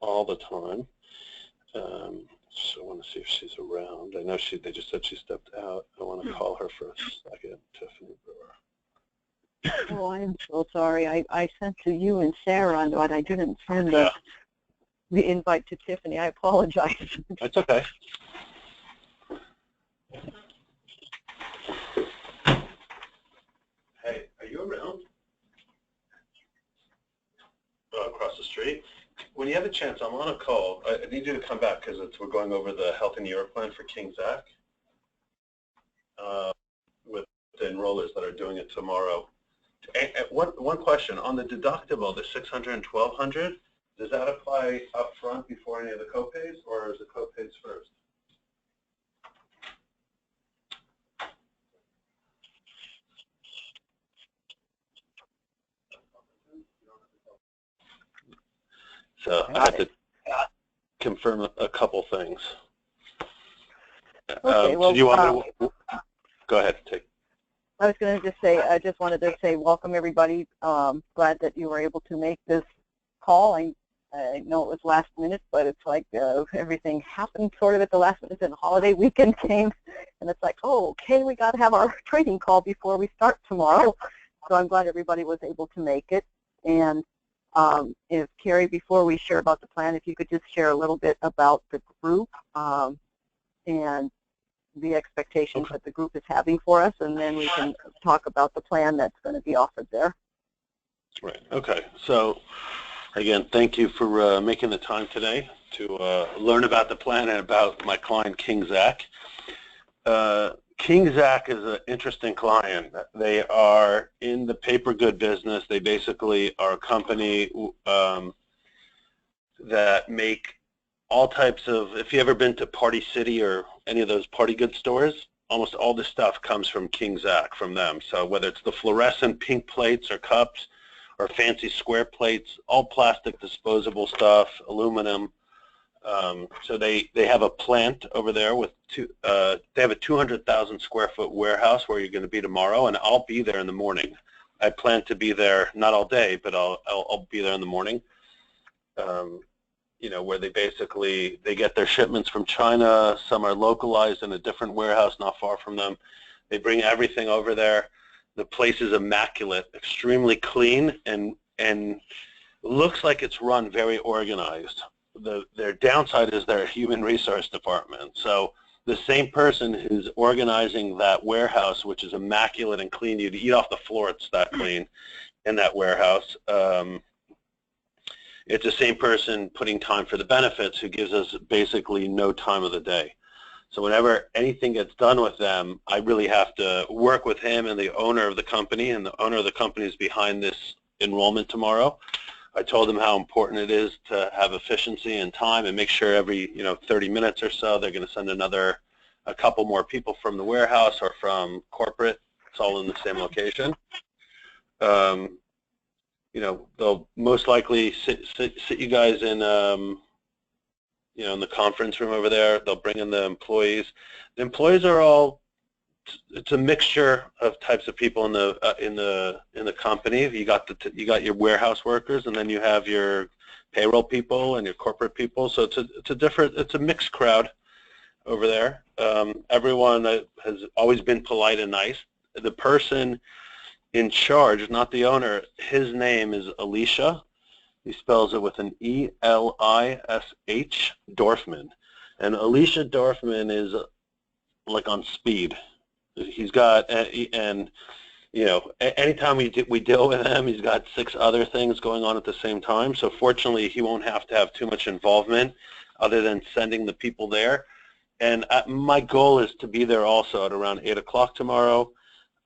all the time. So I want to see if she's around. I know they just said she stepped out. I want to call her for a second, Tiffany Brewer. Oh, I'm so sorry. I sent to you and Sarah, but I didn't send the invite to Tiffany. I apologize. That's okay. Hey, are you around? Across the street? When you have a chance, I'm on a call. I need you to come back because we're going over the Health in New York plan for King Zach with the enrollers that are doing it tomorrow. One question on the deductible, the $600 and $1,200. Does that apply up front before any of the copays, or is the copays first? So I have to confirm a couple things. Okay, well, so do you want me to, go ahead, I was going to just say, I just wanted to say welcome everybody. Glad that you were able to make this call. I know it was last minute, but it's like everything happened sort of at the last minute, and the holiday weekend came, and it's like, oh, okay, we got to have our training call before we start tomorrow. So I'm glad everybody was able to make it. And if Carrie, before we share about the plan, if you could just share a little bit about the group and the expectations that the group is having for us, and then we can talk about the plan that's going to be offered there. Right. Okay. So, again, thank you for making the time today to learn about the plan and about my client, King Zach. King Zach is an interesting client. They are in the paper good business. They basically are a company that make all types of, if you've ever been to Party City or any of those party goods stores, almost all the stuff comes from King Zach, from them. So whether it's the fluorescent pink plates or cups or fancy square plates, all plastic disposable stuff, aluminum. So they have a plant over there with they have a 200,000 square foot warehouse where you're going to be tomorrow, and I'll be there in the morning. I plan to be there not all day, but I'll be there in the morning. You know, where they get their shipments from China. Some are localized in a different warehouse not far from them. They bring everything over there. The place is immaculate, extremely clean, and looks like it's run very organized. Their downside is their human resource department. So the same person who's organizing that warehouse, which is immaculate and clean, you'd eat off the floor, it's that clean in that warehouse. It's the same person putting time for the benefits who gives us basically no time of the day. So whenever anything gets done with them, I really have to work with him and the owner of the company, and the owner of the company is behind this enrollment tomorrow. I told him how important it is to have efficiency and time and make sure every 30 minutes or so they're going to send a couple more people from the warehouse or from corporate. It's all in the same location. They'll most likely sit you guys in in the conference room over there. They'll bring in the employees. The employees are all, it's a mixture of types of people in the company. You got your warehouse workers, and then you have your payroll people and your corporate people. So it's a mixed crowd over there. Everyone has always been polite and nice. The person in charge, not the owner, his name is Elisha. He spells it with an E-L-I-S-H, Dorfman. And Elisha Dorfman is like on speed. He's got, and anytime we deal with him, he's got 6 other things going on at the same time. So fortunately, he won't have to have too much involvement other than sending the people there. And my goal is to be there also at around 8 o'clock tomorrow.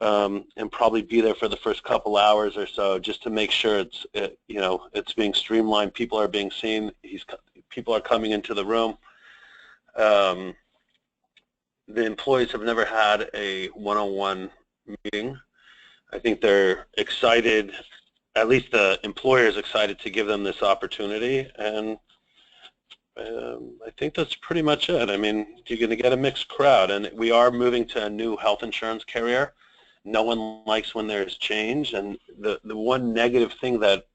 And probably be there for the first couple hours or so, just to make sure it's being streamlined. People are being seen. People are coming into the room. The employees have never had a one-on-one meeting. I think they're excited. At least the employer is excited to give them this opportunity, and I think that's pretty much it. I mean, you're going to get a mixed crowd, and we are moving to a new health insurance carrier. No one likes when there's change, and the one negative thing that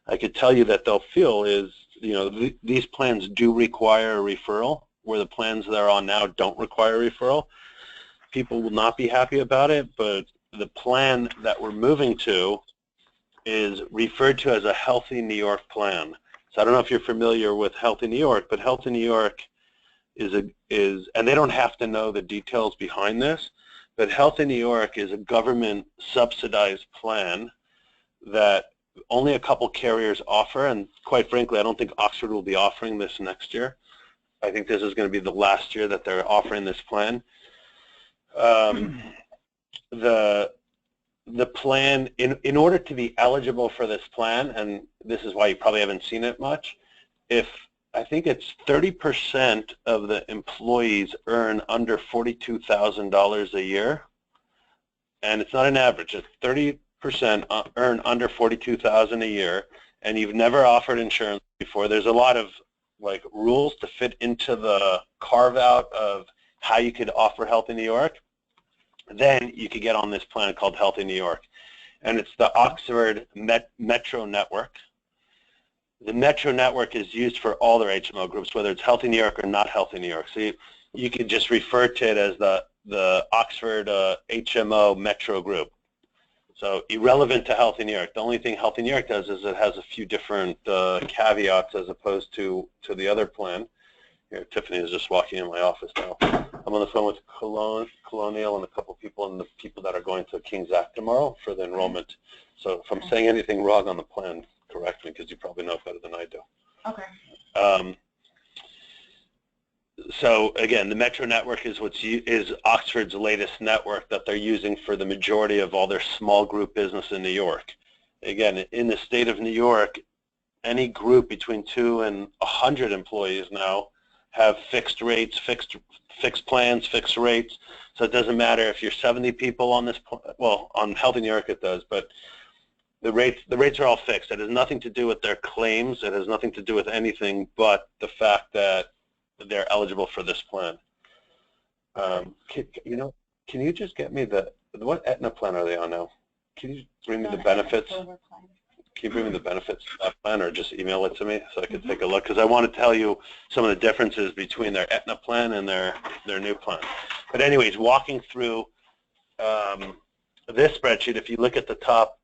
I could tell you that they'll feel is these plans do require a referral, where the plans that are on now don't require a referral. People will not be happy about it, but the plan that we're moving to is referred to as a Healthy New York plan. So I don't know if you're familiar with Healthy New York, but Healthy New York is, and they don't have to know the details behind this, but Healthy New York is a government subsidized plan that only a couple carriers offer, and quite frankly, I don't think Oxford will be offering this next year. I think this is going to be the last year that they're offering this plan. The plan, in order to be eligible for this plan, and this is why you probably haven't seen it much, if I think it's 30% of the employees earn under $42,000 a year, and it's not an average, it's 30% earn under $42,000 a year, and you've never offered insurance before. There's a lot of rules to fit into the carve out of how you could offer Healthy New York. Then you could get on this plan called Healthy New York, and it's the Oxford Metro Network. The Metro Network is used for all their HMO groups, whether it's Healthy New York or not Healthy New York. So you could just refer to it as the Oxford HMO Metro Group. So irrelevant to Healthy New York. The only thing Healthy New York does is it has a few different caveats as opposed to the other plan. Here, Tiffany is just walking in my office now. I'm on the phone with Colonial and a couple people and the people that are going to King's Act tomorrow for the enrollment. So if I'm saying anything wrong on the plan, correct me, because you probably know it better than I do. Okay. So again, the Metro Network is Oxford's latest network that they're using for the majority of all their small group business in New York. Again, in the state of New York, any group between 2 and 100 employees now have fixed rates, fixed plans, fixed rates. So it doesn't matter if you're 70 people on this, well, on Healthy New York it does, but the rates are all fixed. It has nothing to do with their claims. It has nothing to do with anything but the fact that they're eligible for this plan. Can you just get me what Aetna plan are they on now? Can you bring me the benefits? Can you bring me the benefits of that plan, or just email it to me so I can take a look? Because I want to tell you some of the differences between their Aetna plan and their new plan. But anyways, walking through this spreadsheet, if you look at the top,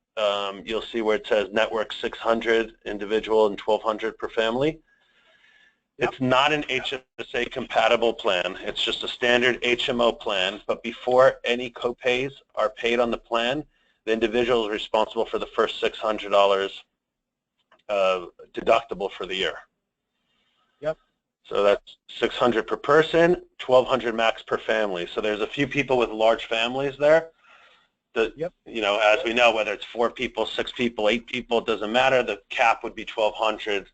you'll see where it says network 600 individual and 1,200 per family. It's not an HSA compatible plan. It's just a standard HMO plan. But before any copays are paid on the plan, the individual is responsible for the first $600 deductible for the year. Yep. So that's $600 per person, $1,200 max per family. So there's a few people with large families there. Yep. As we know, whether it's 4 people, 6 people, 8 people, it doesn't matter. The cap would be $1,200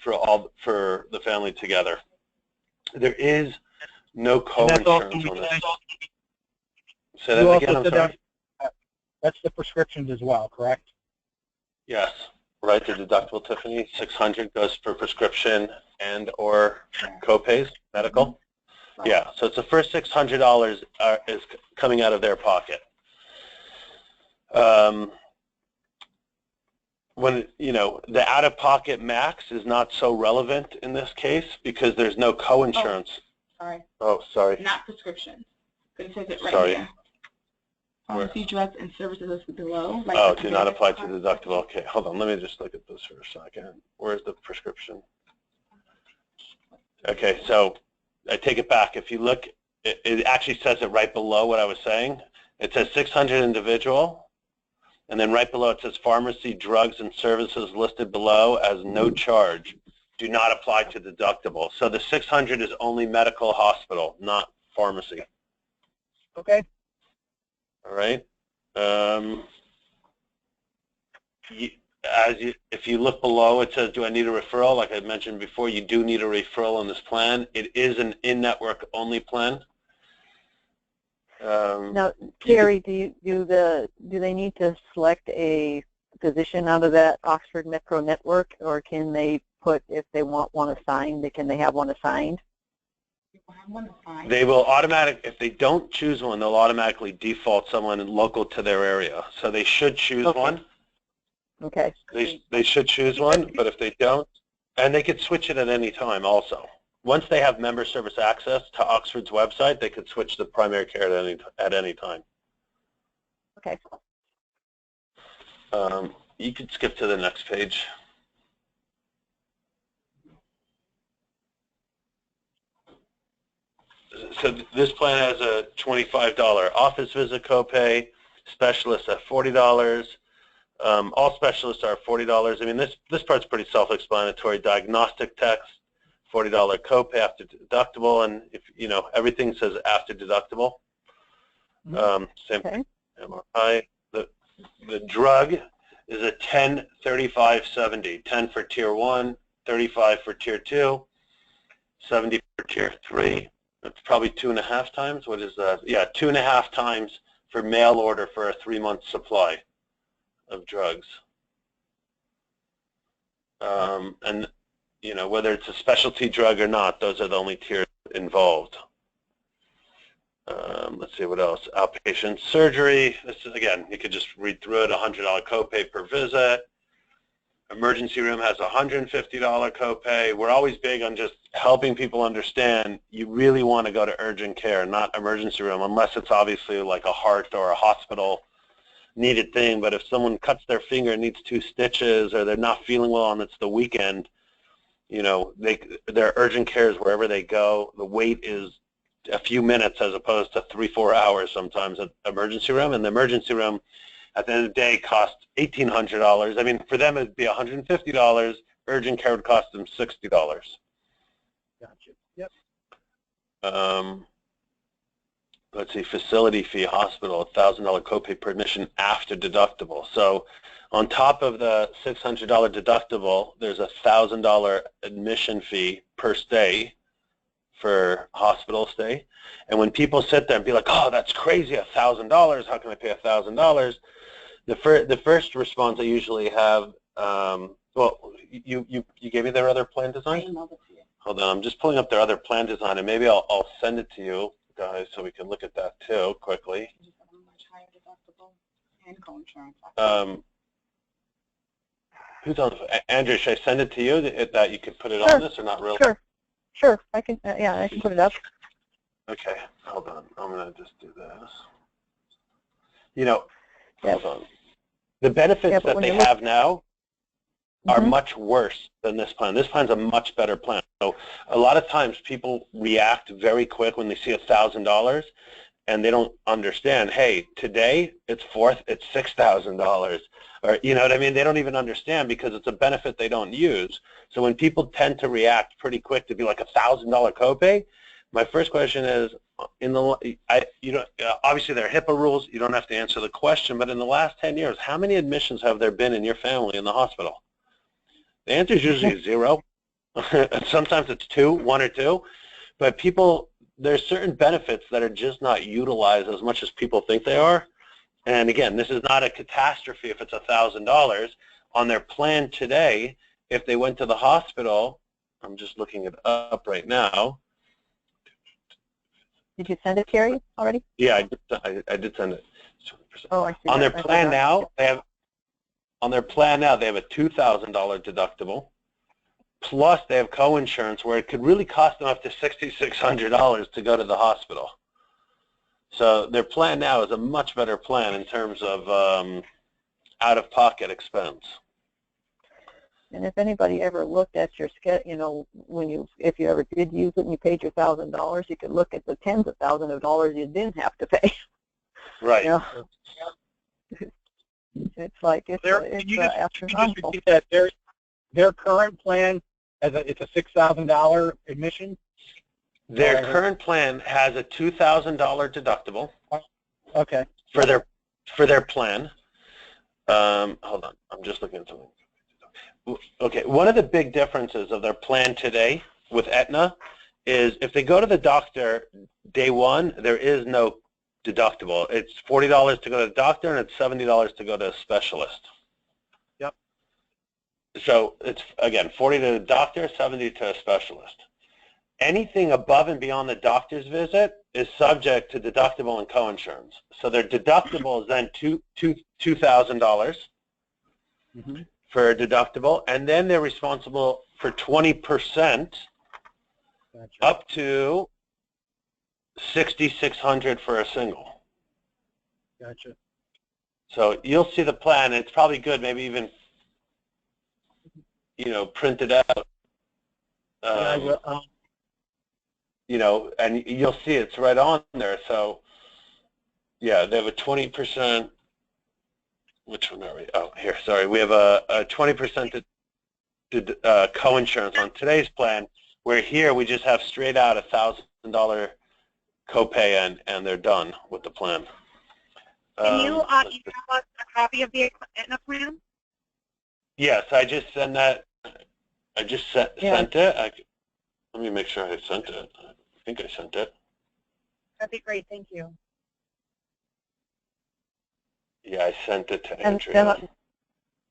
for the family together. There is no co-insurance on this. Say that again, I'm sorry. That's the prescriptions as well, correct? Yes, right, the deductible, Tiffany, $600 goes for prescription and or copays, medical. Yeah, so it's the first $600 is coming out of their pocket. When, the out-of-pocket max is not so relevant in this case because there's no co-insurance. Sorry. Oh, sorry. Not prescription. It says it right Sorry. here. Pharmacy, drugs, and services listed below. Do not apply to the deductible. Okay, hold on. Let me just look at this for a second. Where's the prescription? Okay, so I take it back. If you look, it actually says it right below what I was saying. It says 600 individual, and then right below it says pharmacy, drugs, and services listed below as no charge. Do not apply to deductible. So the 600 is only medical, hospital, not pharmacy. Okay. All right. If you look below, it says, do I need a referral? Like I mentioned before, you do need a referral on this plan. It is an in-network only plan. Now, Terry, do they need to select a physician out of that Oxford Metro Network, or can they put, if they want one assigned, can they have one assigned? They will if they don't choose one, they'll automatically default someone local to their area. So they should choose one. Okay. They should choose one, but if they don't, And they could switch it at any time also. Once they have member service access to Oxford's website, they could switch to primary care at any time. Okay. You could skip to the next page. So this plan has a $25 office visit copay, specialists at $40. All specialists are $40. I mean, this part's pretty self-explanatory. Diagnostic text, $40 copay after deductible, and if you know, everything says after deductible. Same Okay. MRI. The drug is a 10, 35, 70. 10 for tier 1, 35 for tier 2, 70 for tier 3. It's probably 2.5 times. What is that? Yeah, 2.5 times for mail order for a 3-month supply of drugs. And you know, whether it's a specialty drug or not, those are the only tiers involved. Let's see what else. Outpatient surgery. This is, again, you could just read through it. $100 copay per visit. Emergency room has a $150 copay. We're always big on just helping people understand you really want to go to urgent care, not emergency room, unless it's obviously like a heart or a hospital needed thing. But if someone cuts their finger and needs 2 stitches, or they're not feeling well and it's the weekend, you know, their urgent care is wherever they go. The wait is a few minutes as opposed to 3-4 hours sometimes at emergency room, and the emergency room at the end of the day costs $1,800. I mean, for them it'd be $150. Urgent care would cost them $60. Gotcha. Yep. Let's see, facility fee, hospital, $1,000 copay per admission after deductible. So on top of the $600 deductible, there's a $1,000 admission fee per stay for hospital stay. And when people sit there and be like, oh, that's crazy, $1,000, how can I pay $1,000? The first response I usually have, well, you gave me their other plan design? Hold on, I'm just pulling up their other plan design, and maybe I'll send it to you guys so we can look at that too quickly. Who's on? Andrew, should I send it to you that you could put it Sure. on this, or not really? Sure. I can. Yeah, I can put it up. Okay, hold on. I'm gonna just do this. You know, Yep. hold on. The benefits that they have now are Mhm. much worse than this plan. This plan's a much better plan. So a lot of times people react very quick when they see $1,000, and they don't understand, hey, today it's $6,000, or you know what I mean? They don't even understand because it's a benefit they don't use. So when people tend to react pretty quick to be like $1,000 copay, my first question is, obviously there are HIPAA rules. You don't have to answer the question, but in the last 10 years, how many admissions have there been in your family in the hospital? The answer is usually 0. Sometimes it's 1 or 2, but there's certain benefits that are just not utilized as much as people think they are. And again, this is not a catastrophe if it's $1,000. On their plan today, if they went to the hospital, I'm just looking it up right now. Did you send it, Terry, already? Yeah, I did send it. Oh, I see. On their that. plan now, they have a $2,000 deductible. Plus, they have co-insurance where it could really cost them up to $6,600 to go to the hospital. So their plan now is a much better plan in terms of out-of-pocket expense. And if anybody ever looked at your schedule, you know, if you ever did use it and you paid your $1,000, you could look at the tens of thousands of dollars you didn't have to pay. Right. You know? It's like Can you just astronomical. repeat that? Their current plan it's a $6,000 admission. Their current plan has a $2,000 deductible. Okay. For their plan. Hold on, I'm just looking at something. Okay, one of the big differences of their plan today with Aetna is if they go to the doctor day 1, there is no deductible. It's $40 to go to the doctor, and it's $70 to go to a specialist. Yep. So it's, again, $40 to the doctor, $70 to a specialist. Anything above and beyond the doctor's visit is subject to deductible and coinsurance. So their deductible is then $2,000 for a deductible, and then they're responsible for 20% Gotcha. up to $6,600 for a single. Gotcha. So you'll see the plan. It's probably good, maybe even, print it out. Yeah, I will. And you'll see it's right on there. So, yeah, they have a 20%. Which one are we? Oh, here. Sorry, we have a 20% co-insurance on today's plan. Where here we just have straight out $1,000 copay, and they're done with the plan. Can you email us a copy of the Aetna plan? Yes, I just sent that. I just sent it. Let me make sure I sent it. I think I sent it. That'd be great. Thank you. Yeah, I sent it to And Andrea.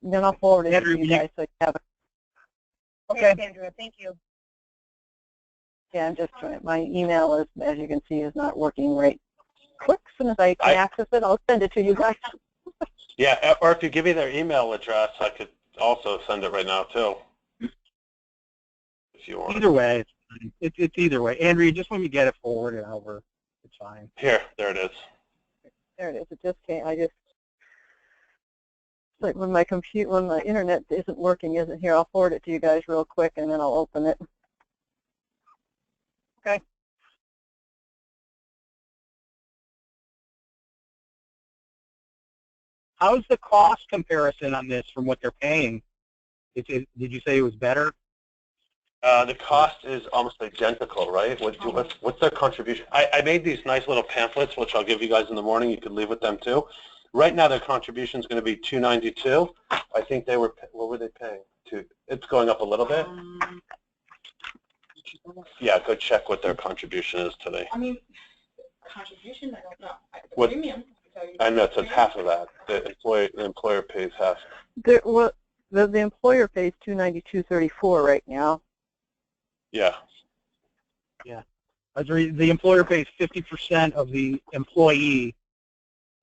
then I'll forward it Andrew, to you guys so you have it. Okay. Thanks, Andrea. Thank you. Yeah, I'm just trying. My email is, as you can see, is not working right quick. As soon as I can access it, I'll send it to you guys. Yeah, or if you give me their email address, I could also send it right now too. If you want. Either way, it's either way. Andrea, just when you get it forwarded over, it's fine. Here, there it is. There it is. It just came. It's like when my internet isn't working, isn't here. I'll forward it to you guys real quick, and then I'll open it. Okay. How's the cost comparison on this from what they're paying? Did you say it was better? The cost is almost identical, right? What's their contribution? I made these nice little pamphlets, which I'll give you guys in the morning. You could leave with them too. Right now, their contribution is going to be $292. I think they were. What were they paying? It's going up a little bit. Yeah, go check what their contribution is today. I mean, contribution, I don't know. What? Premium. I know, so it's half of that. The employer pays half. The employer pays $292.34 right now. Yeah. Yeah. The employer pays 50% of the employee,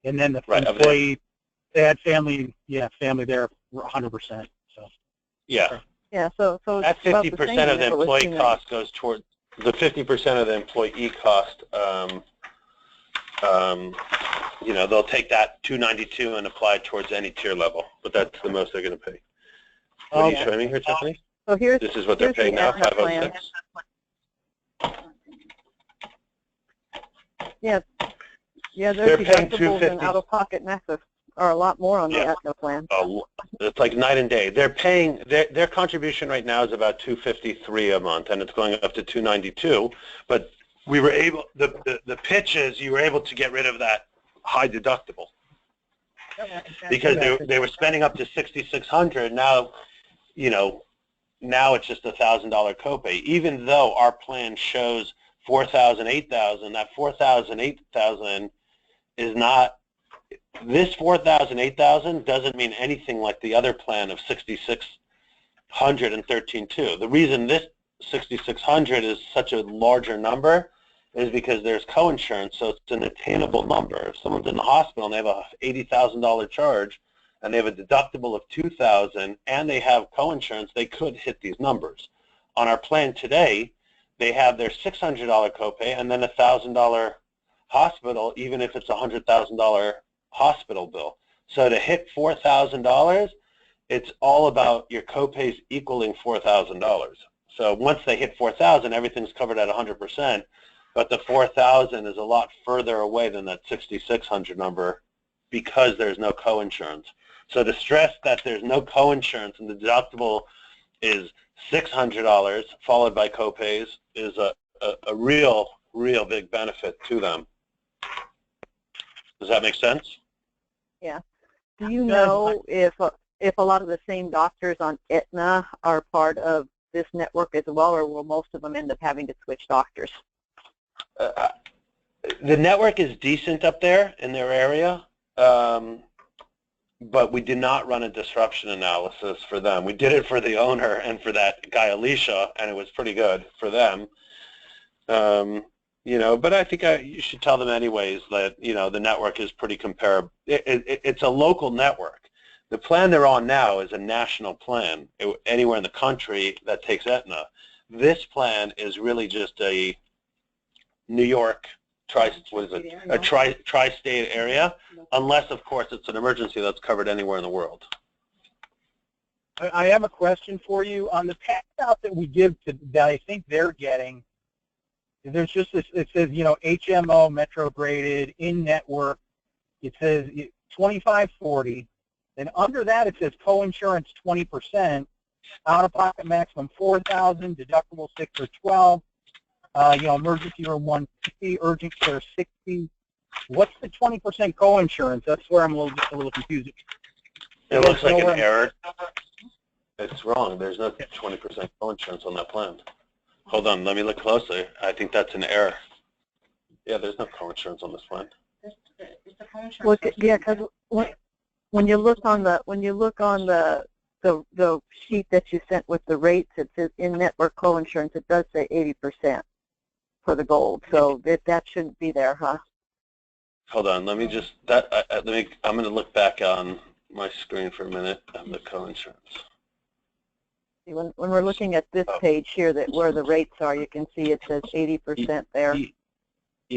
and then the employee, they had family there 100%. So. Yeah. Yeah. So that 50% of the employee cost goes toward the 50% of the employee cost. They'll take that $292 and apply it towards any tier level, but that's the most they're going to pay. What are you showing me here, Tiffany? So this is what they're paying now, 506. Yeah, their paying deductibles and out-of-pocket nexus are a lot more on the Aetna plan. It's like night and day. They're paying their contribution right now is about $253 a month, and it's going up to $292. But we were able. The pitch is you were able to get rid of that high deductible because they were spending up to $6,600. Now, now it's just $1,000 copay. Even though our plan shows $4,000, $8,000, that $4,000, $8,000 is not. This $4,000, $8,000 doesn't mean anything like the other plan of $6,600 and $13,200. The reason this $6,600 is such a larger number is because there's coinsurance, so it's an attainable number. If someone's in the hospital and they have a $80,000 charge and they have a deductible of $2,000 and they have coinsurance, they could hit these numbers. On our plan today, they have their $600 copay and then $1,000 hospital, even if it's a $100,000 hospital bill. So to hit $4,000, it's all about your copays equaling $4,000. So once they hit $4,000, everything's covered at 100%. But the $4,000 is a lot further away than that $6,600 number because there's no coinsurance. So to stress that there's no coinsurance and the deductible is $600 followed by copays is a real big benefit to them. Does that make sense? Yeah. Do you know if a lot of the same doctors on Aetna are part of this network as well, or will most of them end up having to switch doctors? The network is decent up there in their area, but we did not run a disruption analysis for them. We did it for the owner and for that guy Alicia, and it was pretty good for them. But I think you should tell them anyways that the network is pretty comparable. It's a local network, The plan they're on now is a national plan, anywhere in the country that takes Aetna. This plan is really just a New York tri-state area, unless, of course, it's an emergency that's covered anywhere in the world. I have a question for you. On the pass out that we give to, that I think they're getting, there's just this, it says, you know, HMO, Metro graded, in-network. It says 2540. Then under that, it says co-insurance 20%, out-of-pocket maximum 4,000, deductible 6 or 12. You know, emergency room 150, urgent care 60. What's the 20% co-insurance? That's where I'm just a little confused. It looks like an error. It's wrong. There's no 20% co-insurance on that plan. Hold on, let me look closely. I think that's an error. Yeah, there's no co-insurance on this plan. It's the co-insurance. Look, yeah, because when you look on the sheet that you sent with the rates, it says in-network co-insurance. It does say 80% for the gold, so that shouldn't be there, huh? Hold on, let me just I'm going to look back on my screen for a minute on the co-insurance. See, when we're looking at this page here, that where the rates are, you can see it says 80% there. You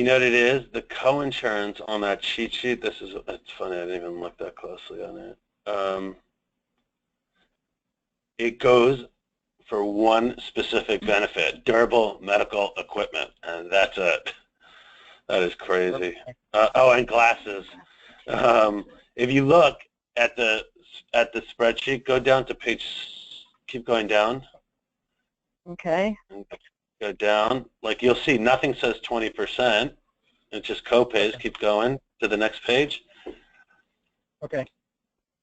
know what it is? The co-insurance on that cheat sheet. It's funny. I didn't even look that closely on it. It goes for one specific benefit: durable medical equipment, and that's it. That is crazy. Oh, and glasses. If you look at the spreadsheet, go down to page. Keep going down. Okay. Go down. Like you'll see, nothing says 20%. It's just copays. Keep going to the next page. Okay.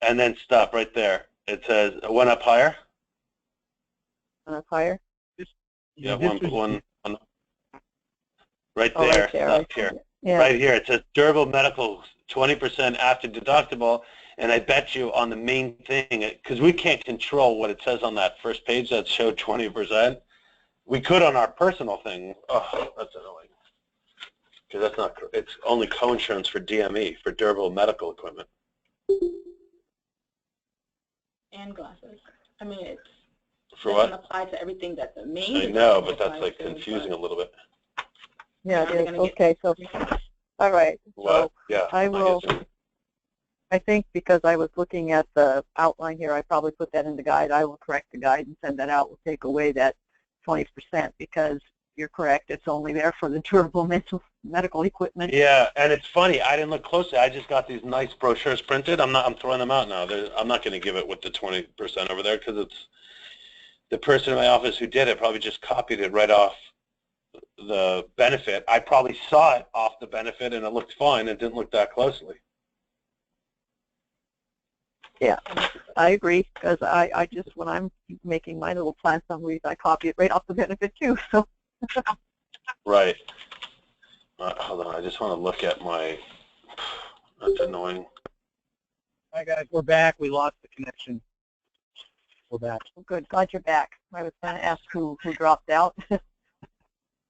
And then stop right there. It says one up higher. One up higher. Yeah, one. Right Oh, there. right there. Up here. Yeah. Right here. It says durable medical 20% after deductible. And I bet you on the main thing, because we can't control what it says on that first page that showed 20%. We could on our personal thing. Oh, that's annoying. Because that's not, it's only co-insurance for DME, for durable medical equipment. And glasses. I mean, it doesn't apply to everything that the main. I know, but that's like confusing a little bit. Yeah, it is. Okay, so, all right. What? Yeah. I think because I was looking at the outline here, I probably put that in the guide. I will correct the guide and send that out. We'll take away that 20% because you're correct. It's only there for the durable medical equipment. Yeah, and it's funny. I didn't look closely. I just got these nice brochures printed. I'm throwing them out now. I'm not going to give it with the 20% over there because it's the person in my office who did it probably just copied it right off the benefit. I probably saw it off the benefit and it looked fine. It didn't look that closely. Yeah, I agree, because I just, when I'm making my little plan summaries, I copy it right off the benefit too. So. Right. Hold on, I just want to look at my, that's annoying. Hi guys, we're back. We lost the connection. We're back. Good, glad you're back. I was going to ask who dropped out.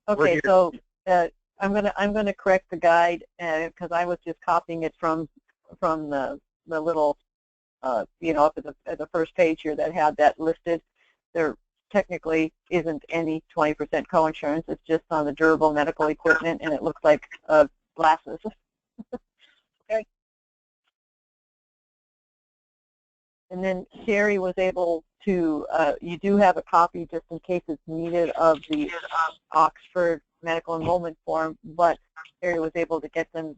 Okay, so I'm gonna correct the guide because I was just copying it from the little. You know, up at the first page here that had that listed. There technically isn't any 20% co-insurance. It's just on the durable medical equipment, and it looks like glasses. Okay. And then Sherry was able to, you do have a copy just in case it's needed of the Oxford medical enrollment form, but Sherry was able to get the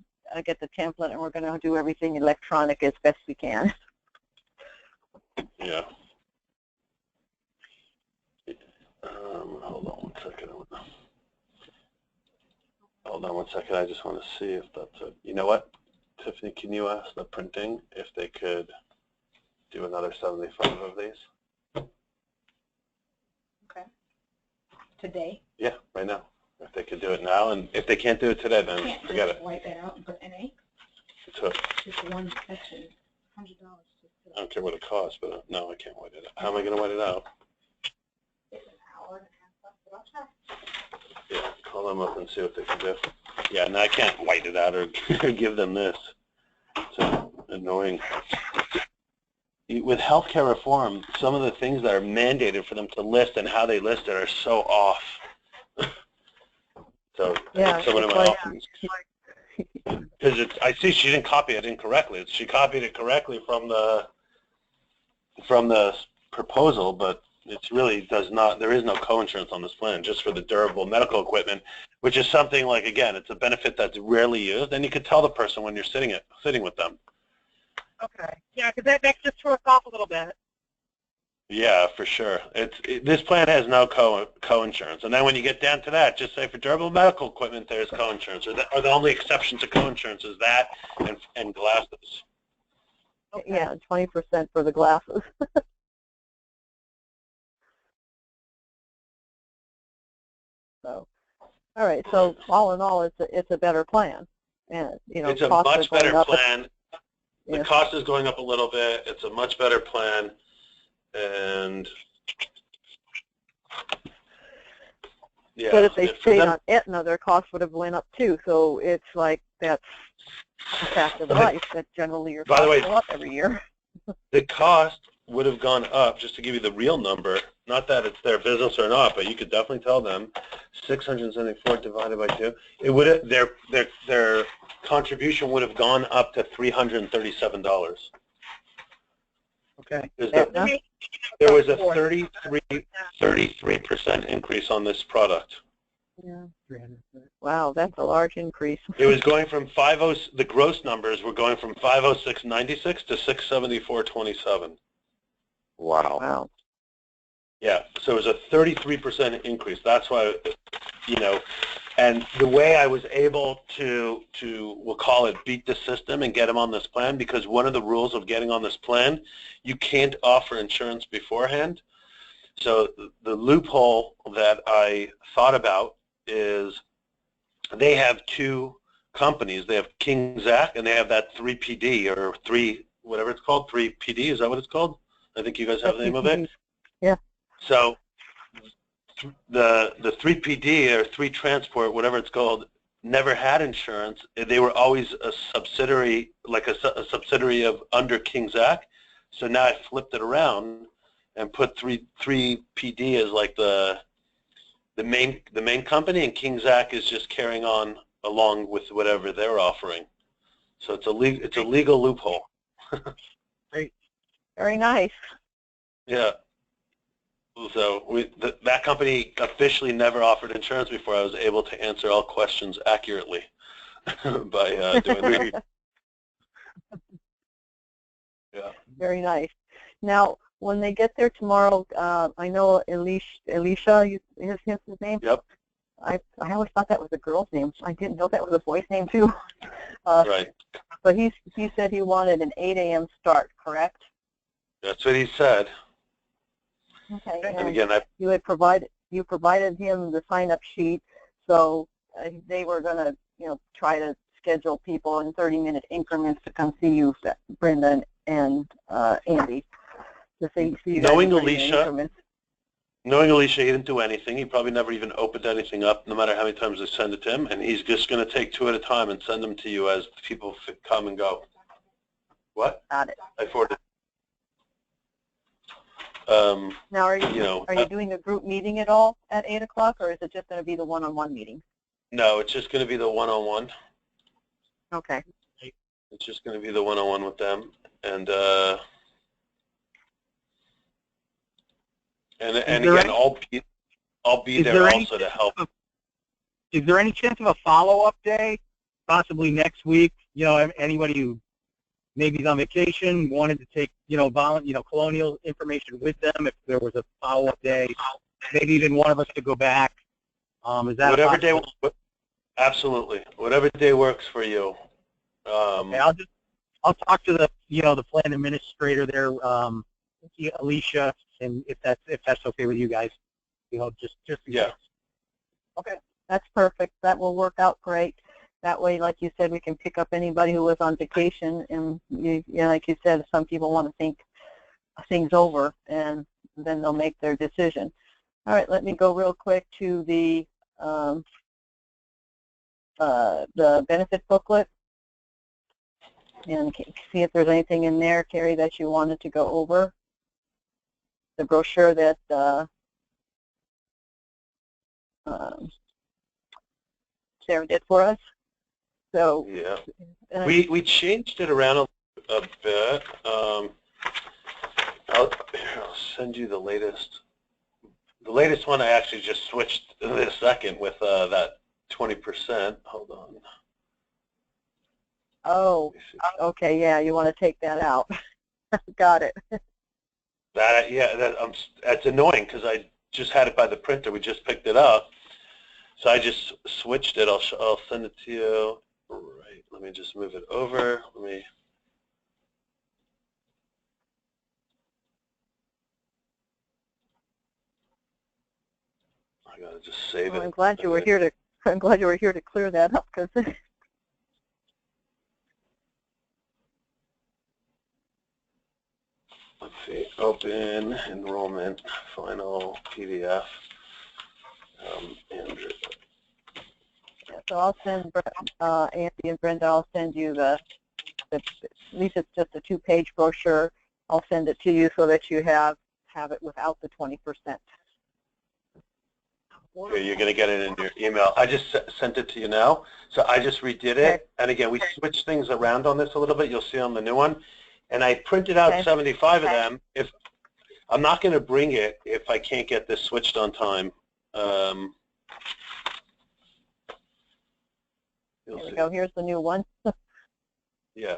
template, and we're going to do everything electronic as best we can. Yeah. Hold on one second. Hold on one second. I just want to see if that's it. You know what, Tiffany, can you ask the printing if they could do another 75 of these? Okay. Today? Yeah, right now. If they could do it now, and if they can't do it today, then forget it. Wipe that out and put NA? So, just one section. $100. I don't care what it costs, but no, I can't white it out. How am I going to white it out? It's an hour and a half left, but I'll try. Yeah, call them up and see what they can do. Yeah, and I can't white it out or give them this. It's annoying. with healthcare reform, some of the things that are mandated for them to list and how they list it are so off. So Yeah, someone in it's my like- office, because I see she didn't copy it incorrectly. She copied it correctly from the proposal, but it really does not. There is no coinsurance on this plan, just for the durable medical equipment, which is something like, again, it's a benefit that's rarely used, and you could tell the person when you're sitting with them. Okay. Yeah, because that just threw us off a little bit. Yeah, for sure. This plan has no coinsurance, and then when you get down to that, just say for durable medical equipment, there's coinsurance, or the only exception to coinsurance is that and glasses. Okay. Yeah, 20% for the glasses. So, all right. So all in all, it's a better plan, and It's a costs are much going better up. plan. The Yeah. cost is going up a little bit. It's a much better plan, and yeah. But if they for stayed them- on Aetna, their costs would have went up too. So it's like that's a fact of life that generally your By the costs way- go up every year. the cost would have gone up, just to give you the real number, not that it's their business or not, but you could definitely tell them, 674 divided by 2, it would have, their contribution would have gone up to $337. Okay. Aetna? There was a 33% increase on this product. Yeah. 300. Wow, that's a large increase. It was going from the gross numbers were going from 506.96 to 674.27. Wow. Yeah, so it was a 33% increase. That's why, and the way I was able to we'll call it beat the system and get them on this plan, because one of the rules of getting on this plan, you can't offer insurance beforehand. So the loophole that I thought about is they have two companies. They have King Zach and they have that 3PD or 3, whatever it's called, 3PD, is that what it's called? I think you guys have the name of it. Yeah. So the 3PD or 3 Transport, whatever it's called, never had insurance. They were always a subsidiary, like a subsidiary of under King Zach. So now I flipped it around and put 3PD as like the main company, and King Zach is just carrying on along with whatever they're offering. So it's a legal loophole. Very nice. Yeah. So that company officially never offered insurance before. I was able to answer all questions accurately by doing the. Yeah. Very nice. Now, when they get there tomorrow, I know Elisha is his name. Yep. I always thought that was a girl's name. I didn't know that was a boy's name too. Right. But he said he wanted an 8 a.m. start, correct? That's what he said. Okay. And again, You provided him the sign-up sheet, so they were going to try to schedule people in 30-minute increments to come see you, Brenda and Andy. To see you guys in 30-minute increments. Knowing Elisha, he didn't do anything. He probably never even opened anything up, no matter how many times I send it to him. And he's just going to take 2 at a time and send them to you as people come and go. What? Got it. I forwarded. Now, are you doing a group meeting at all at 8 o'clock, or is it just going to be the one-on-one meeting? No, it's just going to be the one-on-one. Okay. It's just going to be the one-on-one with them, and again, I'll be there also to help. Is there any chance of a follow-up day, possibly next week? Anybody who maybe is on vacation wanted to take Colonial information with them. If there was a follow-up day, maybe even one of us to go back. Is that whatever day? Absolutely, whatever day works for you. Okay, I'll talk to the the plan administrator there, Alicia, and if that's okay with you guys, just yeah. Okay, that's perfect. That will work out great. That way, like you said, we can pick up anybody who was on vacation, and like you said, some people want to think things over, and then they'll make their decision. All right, let me go real quick to the benefit booklet. and see if there's anything in there, Carrie, that you wanted to go over. The brochure that Sarah did for us. So yeah, we changed it around a bit. I'll send you the latest. The latest one I actually just switched in a second with that 20%. Hold on. Oh, okay, yeah, you want to take that out. Got it. That, yeah, that's annoying because I just had it by the printer. We just picked it up. So I just switched it. I'll send it to you. Right, let me just move it over. I gotta just save it. I'm glad you were here to clear that up, because let's see, open enrollment final PDF. Andrew. yeah, so I'll send Andy and Brenda. I'll send you the at least it's just a 2-page brochure. I'll send it to you so that you have it without the 20%. Okay, you're going to get it in your email. I just sent it to you now. So I just redid it. Okay. And again, we switched things around on this a little bit. You'll see on the new one. And I printed out Okay. 75 of them. If I'm not going to bring it if I can't get this switched on time. Here we go. Here's the new one. Yeah.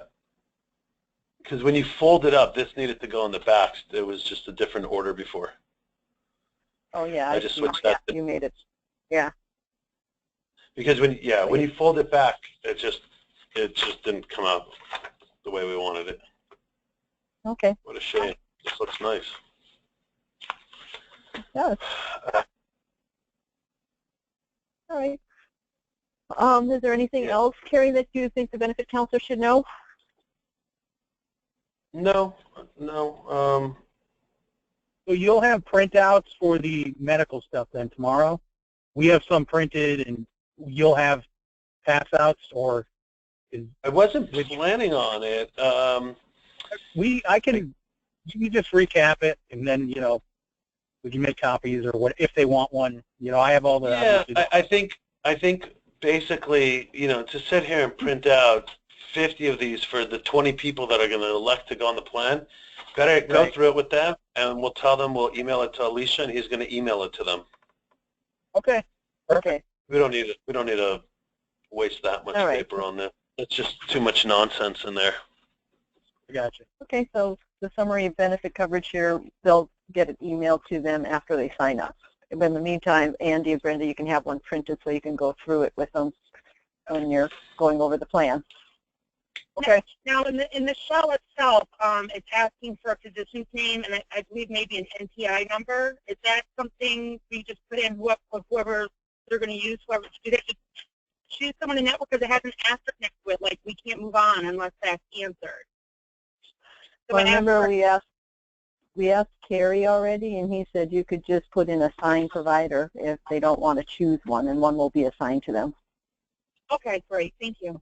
Because when you fold it up, this needed to go on the back. It was just a different order before. Oh yeah, I just see. switched that. You made it. Yeah. Because when you fold it back, it just didn't come out the way we wanted it. Okay. What a shame. This looks nice. It does. All right. Is there anything else, Carrie, that you think the benefit counselor should know? No. So you'll have printouts for the medical stuff then tomorrow? We have some printed, and you'll have pass-outs, or I wasn't planning on it. you can just recap it, and then, we can make copies or what if they want one. I have all the. Yeah, I think basically, to sit here and print out 50 of these for the 20 people that are going to elect to go on the plan, better go through it with them, and we'll tell them, we'll email it to Alicia, and he's going to email it to them. Okay. Okay. We don't need to waste that much paper on this. It's just too much nonsense in there. I gotcha. Okay, so the summary of benefit coverage here, they'll get an email to them after they sign up. But in the meantime, Andy and Brenda, you can have one printed so you can go through it with them when you're going over the plan. Okay. Now, in the shell itself, it's asking for a physician's name, and I believe maybe an NPI number. Is that something we just put in whoever they're going to use? Whoever, do they just choose someone in network because it has an asterisk next to it, like we can't move on unless that's answered? So well, remember we asked Carrie already, and he said you could just put in assigned provider if they don't want to choose one, and one will be assigned to them. Okay, great. Thank you.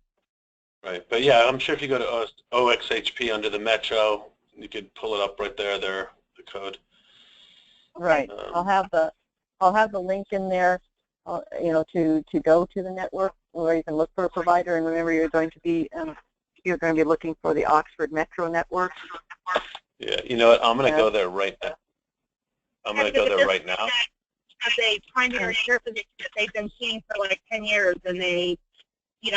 Right, but yeah, I'm sure if you go to OXHP under the Metro, you could pull it up right there, the code. Right. I'll have the link in there, to go to the network where you can look for a provider. And remember, you're going to be looking for the Oxford Metro network. Yeah, you know what? I'm going to go there right now. I'm going to go there right now. As a primary care physician that they've been seeing for like 10 years, and they,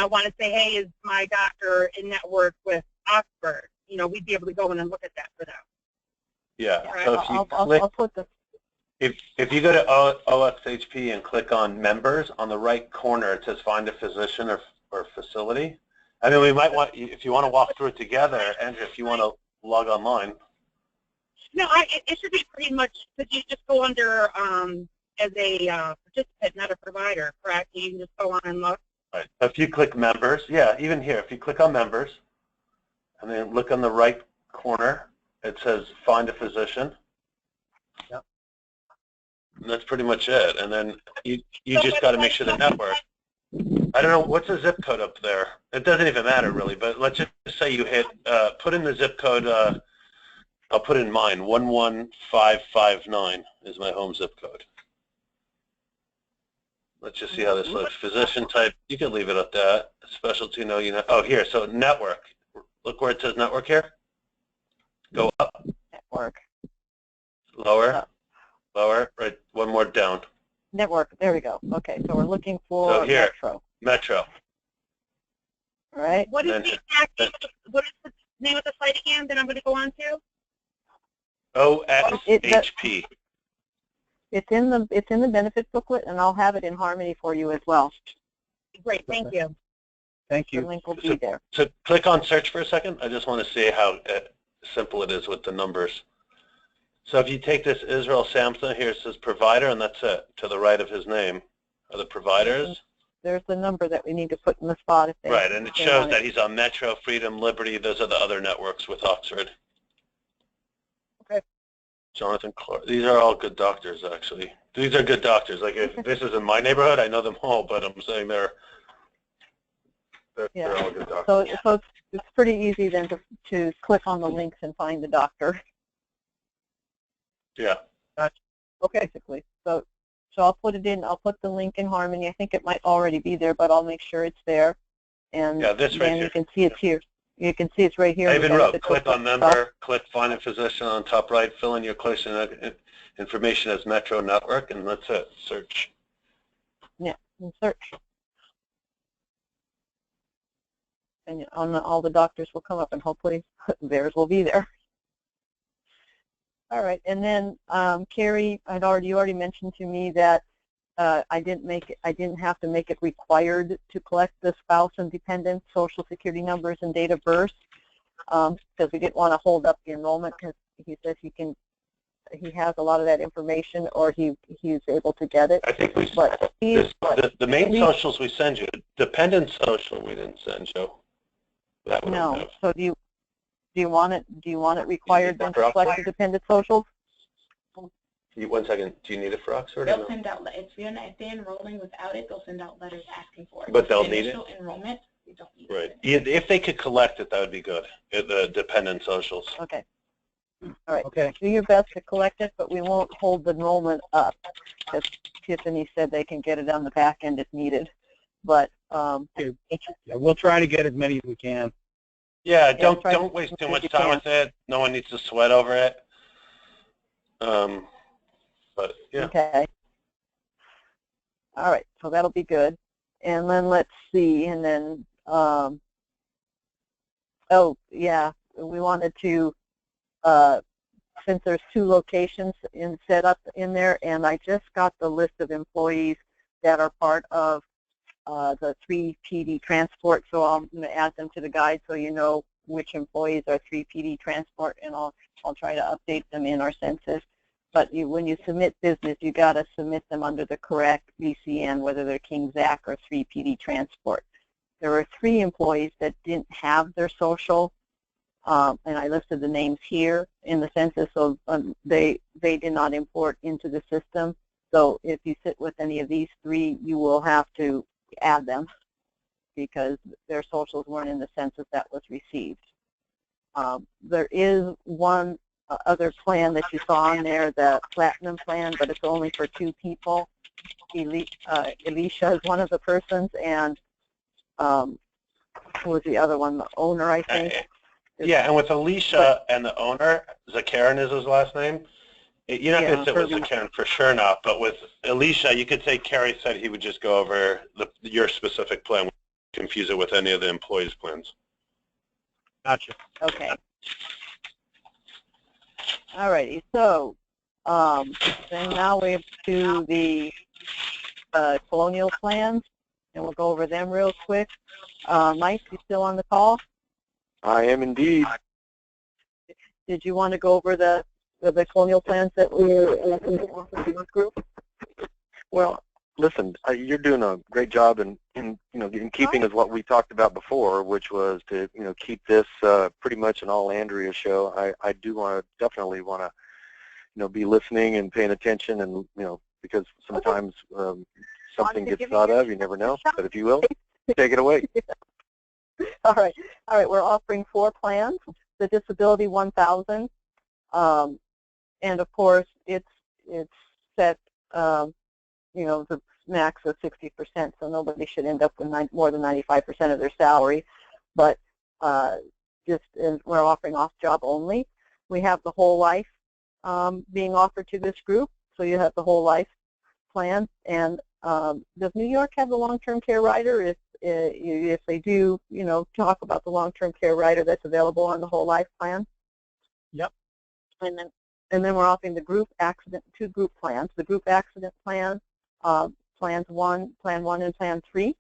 want to say, hey, is my doctor in network with Oxford? We'd be able to go in and look at that for them. Yeah. Right. So if you I'll put the. If you go to OXHP and click on members, on the right corner it says find a physician or facility. I mean, we might want, if you want to walk through it together, Andrew, if you want to log online. No, it should be pretty much, because you just go under as a participant, not a provider, correct? You can just go on and look. Right. If you click members, yeah, even here, if you click on members, and then look on the right corner, it says find a physician. Yep. And that's pretty much it. And then you just got to make sure the network. I don't know, what's the zip code up there? It doesn't even matter really, but let's just say you hit, put in the zip code, I'll put in mine, 11559 is my home zip code. Let's just see how this looks. Physician type, you can leave it at that. Specialty, no, you know. Oh, here, so network. Look where it says network here. Go up. Network. Lower. Up. Lower. Right, one more down. Network, there we go. Okay, so we're looking for So here, Metro. Metro. All right. What is Then- the exact name of what is the name of the site again that I'm going to go on to? OXHP. It's in the benefit booklet, and I'll have it in Harmony for you as well. Great, thank you. Thank The you. link will be there. So click on search for a second. I just want to see how simple it is with the numbers. So if you take this Israel Samson, here it says provider, and that's it. To the right of his name are the providers. There's the number that we need to put in the spot if they Right, and it if they shows want that he's on Metro, Freedom, Liberty. Those are the other networks with Oxford. Okay. Jonathan Clark. These are all good doctors, actually. These are good doctors. Like, if this is in my neighborhood, I know them all, but I'm saying they're all good doctors. So it's pretty easy then to click on the links and find the doctor. Yeah. Okay. Basically. So I'll put it in. I'll put the link in Harmony. I think it might already be there, but I'll make sure it's there. And Yeah, this right then here. you can see it's here. You can see it's right here. I in the even wrote, benefit click booklet on stuff. member, click find a physician on top right, fill in your question information as Metro Network, and that's it. Search. Yeah, and search. And all the doctors will come up, and hopefully theirs will be there. All right, and then Carrie, you already mentioned to me that I didn't have to make it required to collect the spouse and dependent Social Security numbers and date of birth because we didn't want to hold up the enrollment because he says he has a lot of that information or he's able to get it. I think But the main socials we send you, dependent social we didn't send you. That we don't no. have. So do you want it required then to collect the dependent socials? One second. Do you need it for Oxford? They'll send out, if they're enrolling without it, they'll send out letters asking for it. But they'll need Initial enrollment, we don't need Right. it. If they could collect it, that would be good. The dependent socials. Okay. All right. Okay. Do your best to collect it, but we won't hold the enrollment up because Tiffany said they can get it on the back end if needed. But Yeah, we'll try to get as many as we can. Yeah, try to don't waste too if much you time can. with it. No one needs to sweat over it. But yeah. Okay. All right, so that'll be good. And then let's see, and then, oh, yeah, we wanted to, since there's 2 locations set up in there, and I just got the list of employees that are part of the 3 PD transport, so I'm going to add them to the guide so you know which employees are 3 PD transport, and I'll try to update them in our census. But when you submit business, you got to submit them under the correct VCN, whether they're King Zac or 3 PD transport. There were 3 employees that didn't have their social, and I listed the names here in the census, so they did not import into the system. So if you sit with any of these 3, you will have to add them because their socials weren't in the census that was received. There is one other plan that you saw on there, the Platinum plan, but it's only for 2 people. Alicia is one of the persons, and who was the other one? The owner, I think. Yeah, and with Alicia and the owner, Zakarin is his last name. You're not going to sit with Zakarin for sure not, but with Alicia, you could say Kerry said he would just go over your specific plan, confuse it with any of the employees' plans. Gotcha. Okay. All righty. So then now we're to the colonial plans, and we'll go over them real quick. Mike, you still on the call? I am indeed. Did you want to go over the colonial plans that we were offering to this group? Well, listen, you're doing a great job in keeping with what we talked about before, which was to keep this pretty much an all Andrea show. I do definitely want to be listening and paying attention, and because sometimes something gets thought of. You never know. But if you will, take it away. All right. We're offering 4 plans. The disability 1,000, and of course it's set, the max of 60%, so nobody should end up with more than 95% of their salary. But we're offering off-job only. We have the whole life being offered to this group, so you have the whole life plan. And does New York have the long-term care rider? If they do, talk about the long-term care rider that's available on the whole life plan. Yep. And then we're offering the group accident, 2 group plans. The group accident plan, plan 1 and plan 3.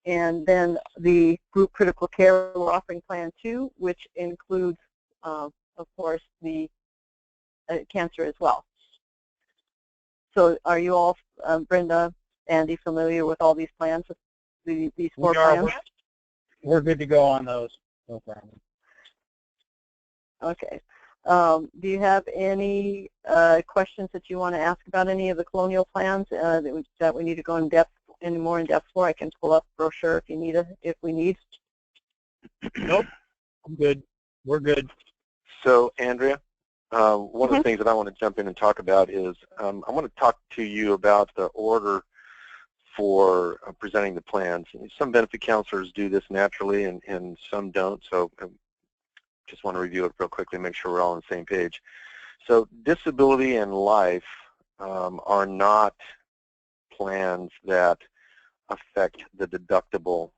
And then the group critical care, we're offering plan 2, which includes, of course, the cancer as well. So are you all, Brenda, Andy, familiar with all these plans, these 4 plans? We're good to go on those. No problem. Okay. Do you have any questions that you want to ask about any of the Colonial plans that we need to go any more in depth for? I can pull up a brochure if we need. Nope. I'm good. We're good. So, Andrea, one of the things that I want to jump in and talk about is I want to talk to you about the order for presenting the plans. Some benefit counselors do this naturally and some don't, so just want to review it real quickly, make sure we're all on the same page. So disability and life are not plans that affect the deductible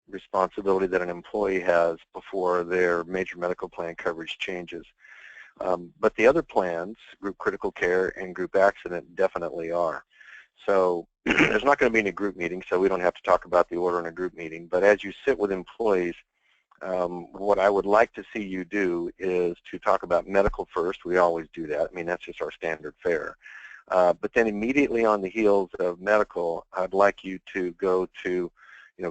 responsibility that an employee has before their major medical plan coverage changes. But the other plans, group critical care and group accident, definitely are. So there's not going to be any group meeting, so we don't have to talk about the order in a group meeting. But as you sit with employees, what I would like to see you do is to talk about medical first. We always do that. I mean, that's just our standard fare. But then immediately on the heels of medical, I'd like you to go to,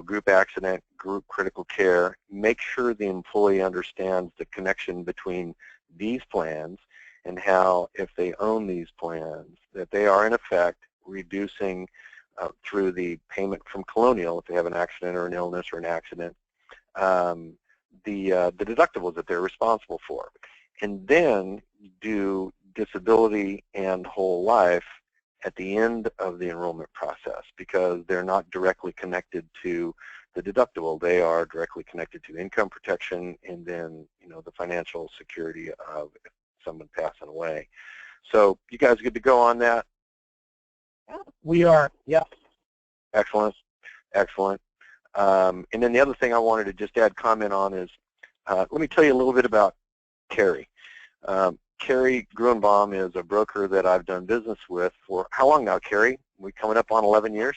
group accident, group critical care. Make sure the employee understands the connection between these plans and how, if they own these plans, that they are in effect reducing through the payment from Colonial, if they have an accident or an illness or an accident, the deductibles that they're responsible for. And then do disability and whole life at the end of the enrollment process, because they're not directly connected to the deductible. They are directly connected to income protection and then, the financial security of someone passing away. So you guys good to go on that? We are, yeah. Excellent, excellent. And then the other thing I wanted to just add comment on is, let me tell you a little bit about Carrie. Carrie Gruenbaum is a broker that I've done business with for how long now, Carrie? We coming up on 11 years?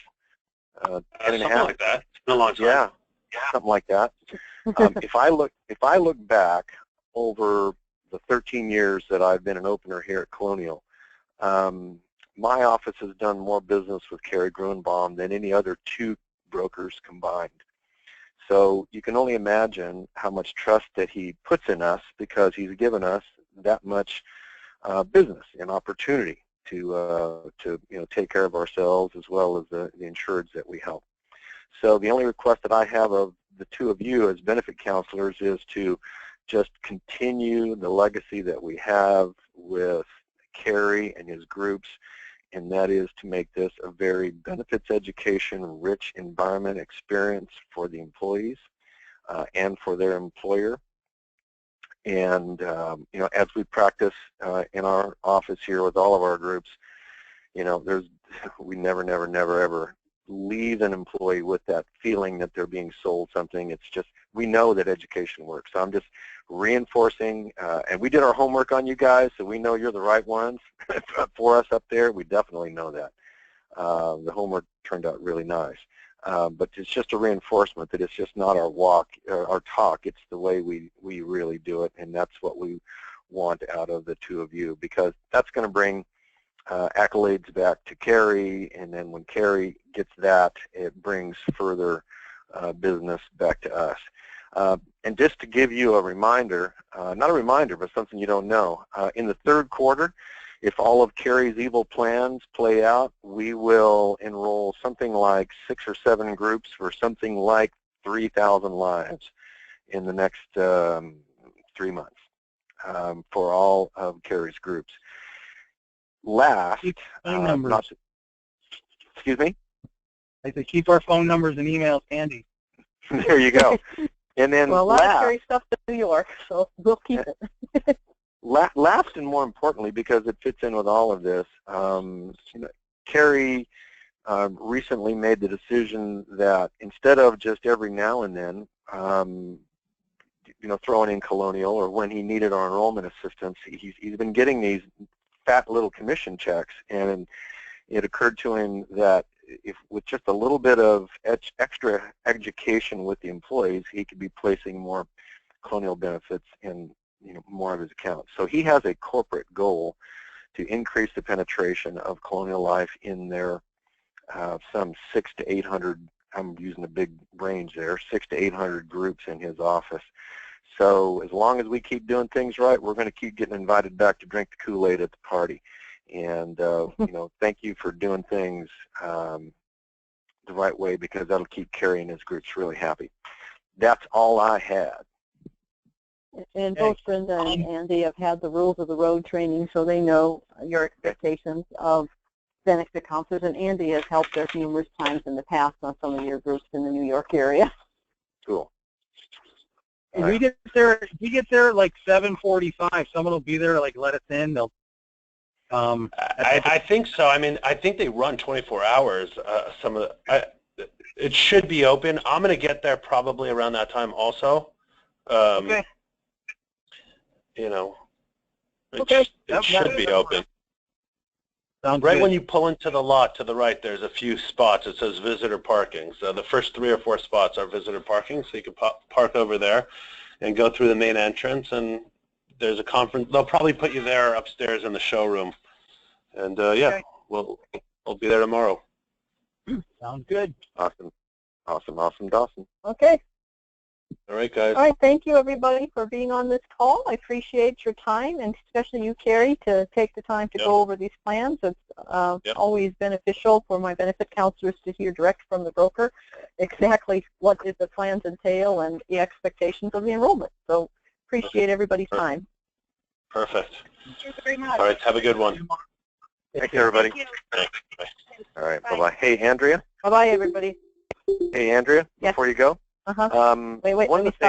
10 and a half? Something like that. It's been a long time. Yeah, something like that. If I look back over the 13 years that I've been an opener here at Colonial, my office has done more business with Carrie Gruenbaum than any other 2 brokers combined. So you can only imagine how much trust that he puts in us, because he's given us that much business and opportunity to take care of ourselves as well as the insureds that we help. So the only request that I have of the 2 of you as benefit counselors is to just continue the legacy that we have with Carrie and his groups, and that is to make this a very benefits education rich environment experience for the employees and for their employer. And as we practice in our office here with all of our groups, we never ever leave an employee with that feeling that they're being sold something. It's just, we know that education works. So I'm just reinforcing, and we did our homework on you guys, so we know you're the right ones for us up there. We definitely know that. The homework turned out really nice. But it's just a reinforcement that it's just not our walk, our talk, it's the way we really do it, and that's what we want out of the 2 of you, because that's going to bring accolades back to Carrie, and then when Carrie gets that, it brings further business back to us. And just to give you a reminder, not a reminder, but something you don't know, in the 3rd quarter, if all of Carrie's evil plans play out, we will enroll like 6 or 7 groups for something like 3,000 lives in the next 3 months for all of Carrie's groups. Last, Phone numbers. excuse me? I say keep our phone numbers and emails handy. There you go. And then Well, a lot of Carrie stuff to New York, so we'll keep it. last and more importantly, because it fits in with all of this, Carrie recently made the decision that instead of just every now and then, throwing in Colonial or when he needed our enrollment assistance, he's been getting these fat little commission checks, and it occurred to him that if with just a little bit of extra education with the employees, he could be placing more Colonial benefits in more of his accounts. So he has a corporate goal to increase the penetration of Colonial Life in their some 600 to 800, I'm using a big range there, 600 to 800 groups in his office. So as long as we keep doing things right, we're going to keep getting invited back to drink the Kool-Aid at the party. And thank you for doing things the right way, because that'll keep Carrie and his groups really happy. That's all I had. And both Brenda and Andy have had the rules of the road training, so they know your expectations of benefit counselors. And Andy has helped us numerous times in the past on some of your groups in the New York area. Cool. And we get there like 7:45. Someone will be there to let us in. They'll. I think so. I mean, I think they run 24 hours. Some of it should be open. I'm going to get there probably around that time also. Okay. It should be open. Sounds Right good. when you pull into the lot to the right, there's a few spots. It says visitor parking. So the first 3 or 4 spots are visitor parking, so you can park over there and go through the main entrance. And there's a conference. They'll probably put you there upstairs in the showroom. And Okay. we'll be there tomorrow. Sounds good. Awesome, Dawson. Okay. All right, guys. All right. Thank you, everybody, for being on this call. I appreciate your time, and especially you, Carrie, to take the time to go over these plans. It's always beneficial for my benefit counselors to hear direct from the broker exactly what did the plans entail and the expectations of the enrollment. So appreciate everybody's time. Perfect. Thank you very much. All right. Have a good one. Thanks, everybody. Thank you. Thanks. Bye. All right, Bye. bye-bye. Hey, Andrea. Bye-bye, everybody. Hey, Andrea, Yes. before you go. Wait, One let of me the stop.